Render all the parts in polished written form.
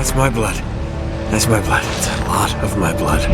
That's my blood. That's my blood. It's a lot of my blood.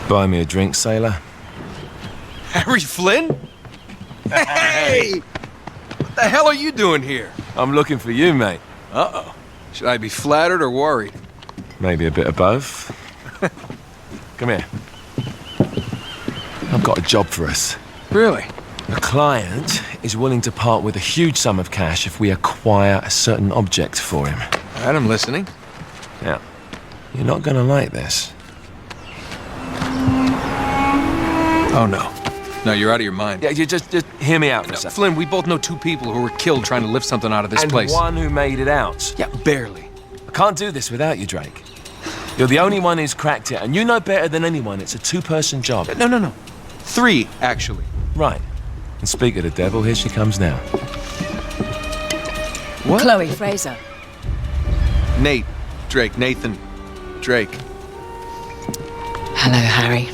Buy me a drink, sailor. Harry Flynn? Hey! What the hell are you doing here? I'm looking for you, mate. Uh-oh. Should I be flattered or worried? Maybe a bit of both. Come here. I've got a job for us. Really? A client is willing to part with a huge sum of cash if we acquire a certain object for him. All right, I'm listening. Now, you're not gonna like this. Oh, no. No, you're out of your mind. Yeah, you just hear me out for a second. Flynn, we both know two people who were killed trying to lift something out of this and place. one who made it out. Yeah, barely. I can't do this without you, Drake. You're the only one who's cracked it, and you know better than anyone it's a two-person job. No. 3, actually. Right. And speak of the devil, here she comes now. What? Chloe Fraser. Nate. Drake. Nathan. Drake. Hello, Harry.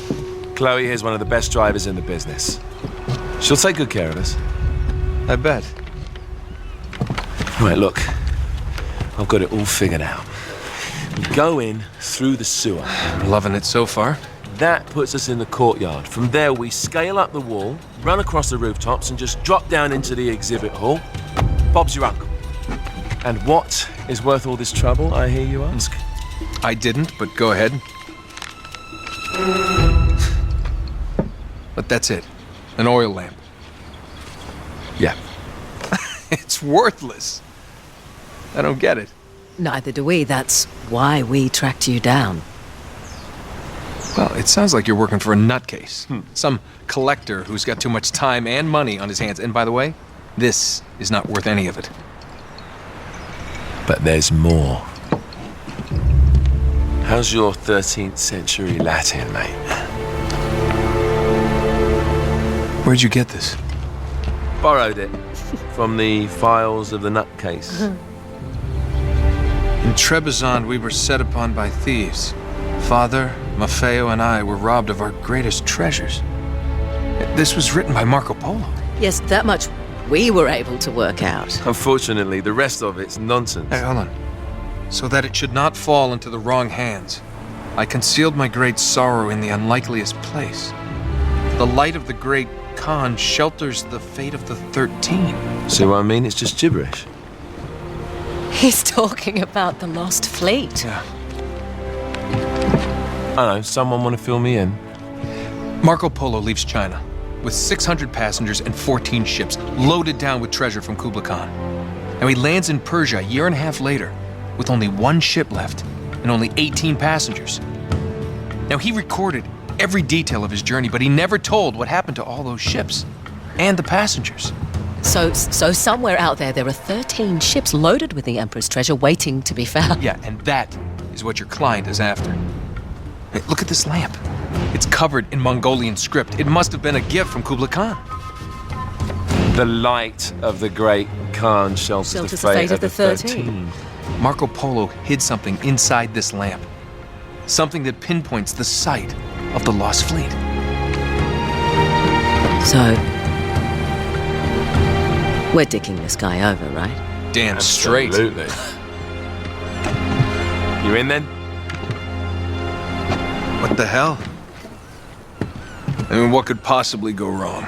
Chloe is one of the best drivers in the business. She'll take good care of us. I bet. Right, look. I've got it all figured out. We go in through the sewer. I'm loving it so far. That puts us in the courtyard. From there, we scale up the wall, run across the rooftops, and just drop down into the exhibit hall. Bob's your uncle. And what is worth all this trouble, I hear you ask? I didn't, but go ahead. But that's it. An oil lamp. Yeah. It's worthless. I don't get it. Neither do we. That's why we tracked you down. Well, it sounds like you're working for a nutcase. Some collector who's got too much time and money on his hands. And by the way, this is not worth any of it. But there's more. How's your 13th century Latin, mate? Where'd you get this? Borrowed it from the files of the nutcase. In Trebizond, we were set upon by thieves. Father, Maffeo, and I were robbed of our greatest treasures. This was written by Marco Polo. Yes, that much we were able to work out. Unfortunately, the rest of it's nonsense. Hey, hold on. So that it should not fall into the wrong hands, I concealed my great sorrow in the unlikeliest place. The light of the great Khan shelters the fate of the 13. See what I mean? It's just gibberish. He's talking about the lost fleet. Yeah. I don't know, someone want to fill me in? Marco Polo leaves China with 600 passengers and 14 ships loaded down with treasure from Kublai Khan. Now he lands in Persia a year and a half later with only one ship left and only 18 passengers. Now he recorded every detail of his journey, but he never told what happened to all those ships and the passengers. So somewhere out there are 13 ships loaded with the Emperor's treasure waiting to be found. Yeah, and that is what your client is after. Hey, look at this lamp. It's covered in Mongolian script. It must have been a gift from Kublai Khan. The light of the great Khan shelters the fate of the 13. Marco Polo hid something inside this lamp. Something that pinpoints the site of the lost fleet. So, we're dicking this guy over, right? Damn straight. Absolutely. You in then? What the hell? I mean, what could possibly go wrong?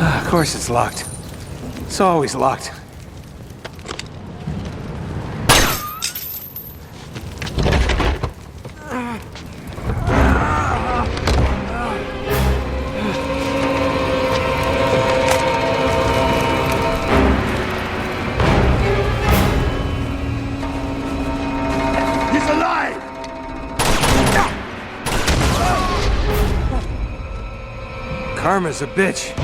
Of course it's locked. It's always locked. Karma's a bitch.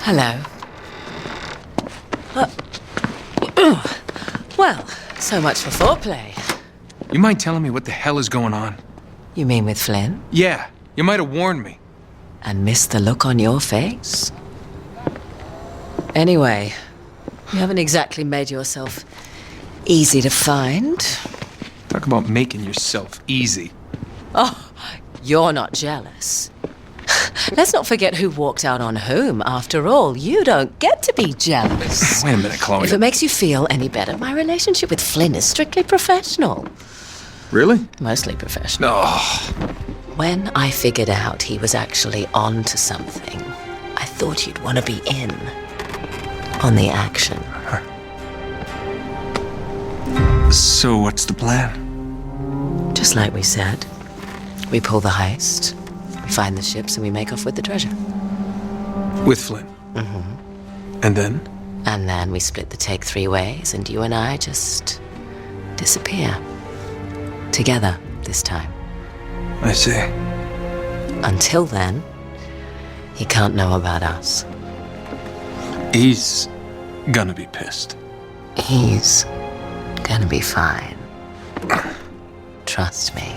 Hello. Well, so much for foreplay. You mind telling me what the hell is going on? You mean with Flynn? Yeah, you might have warned me. And missed the look on your face? Anyway, you haven't exactly made yourself easy to find. Talk about making yourself easy. Oh, you're not jealous. Let's not forget who walked out on whom. After all, you don't get to be jealous. Wait a minute, Chloe. If it makes you feel any better, my relationship with Flynn is strictly professional. Really? Mostly professional. Oh, When I figured out he was actually on to something, I thought you'd want to be in on the action. so what's the plan? Just like we said, we pull the heist, we find the ships, and we make off with the treasure. With Flynn? And then? And then we split the take 3 ways, and you and I just disappear. Together, this time. I see. Until then, he can't know about us. He's gonna be pissed. He's gonna be fine. Trust me.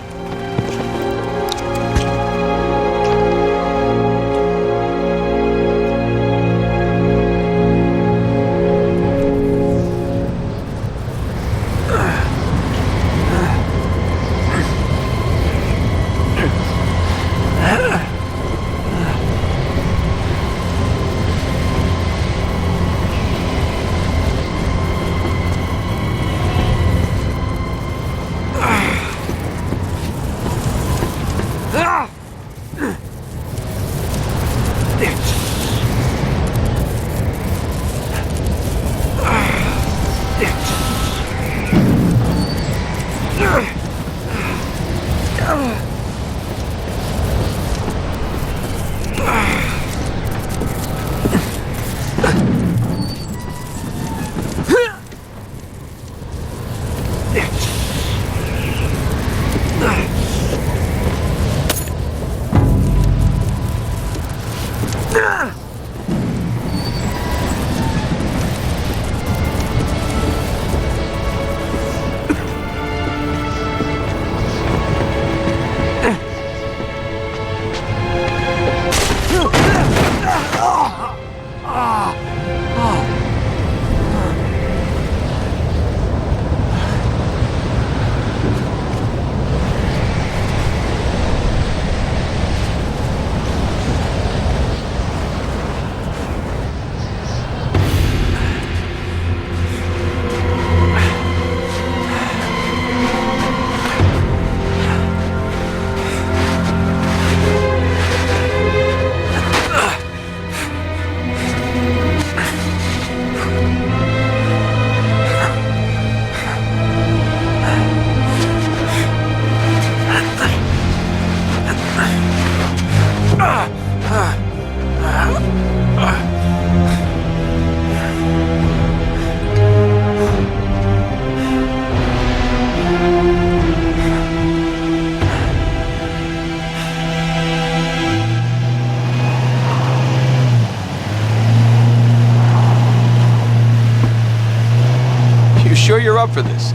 up for this.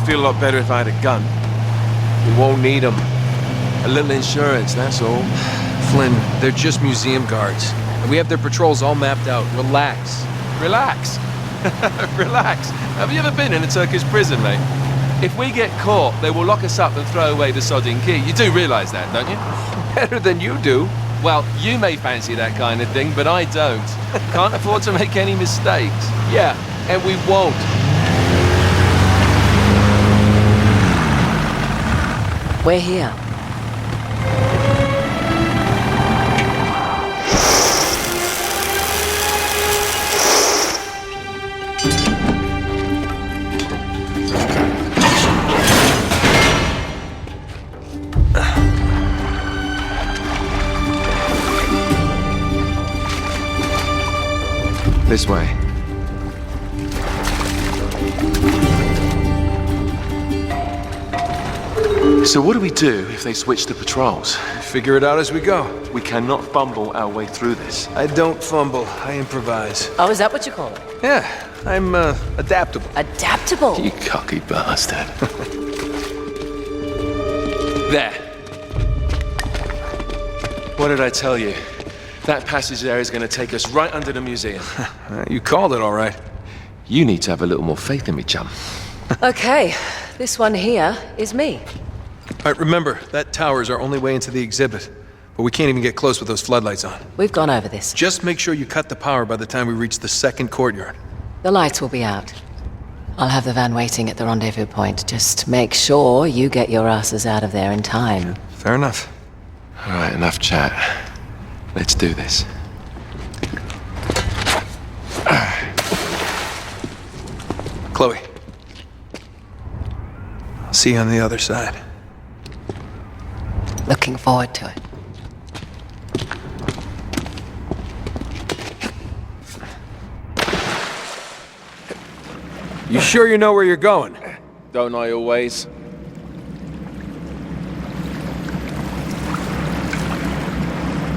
Feel a lot better if I had a gun. We won't need them. A little insurance, that's all. Flynn, they're just museum guards. And we have their patrols all mapped out. Relax. Relax. Relax. Have you ever been in a Turkish prison, mate? If we get caught, they will lock us up and throw away the sodding key. You do realise that, don't you? Better than you do. Well, you may fancy that kind of thing, but I don't. Can't afford to make any mistakes. Yeah, and we won't. We're here. This way. So what do we do if they switch the patrols? Figure it out as we go. We cannot fumble our way through this. I don't fumble, I improvise. Oh, is that what you call it? Yeah, I'm adaptable. Adaptable. You cocky bastard. There. What did I tell you? That passage there is going to take us right under the museum. You called it all right. You need to have a little more faith in me, chum. Okay, this one here is me. All right, remember, that tower is our only way into the exhibit. But we can't even get close with those floodlights on. We've gone over this. Just make sure you cut the power by the time we reach the second courtyard. The lights will be out. I'll have the van waiting at the rendezvous point. Just make sure you get your asses out of there in time. Fair enough. All right, enough chat. Let's do this. Chloe. I'll see you on the other side. Looking forward to it. You sure you know where you're going? Don't I always?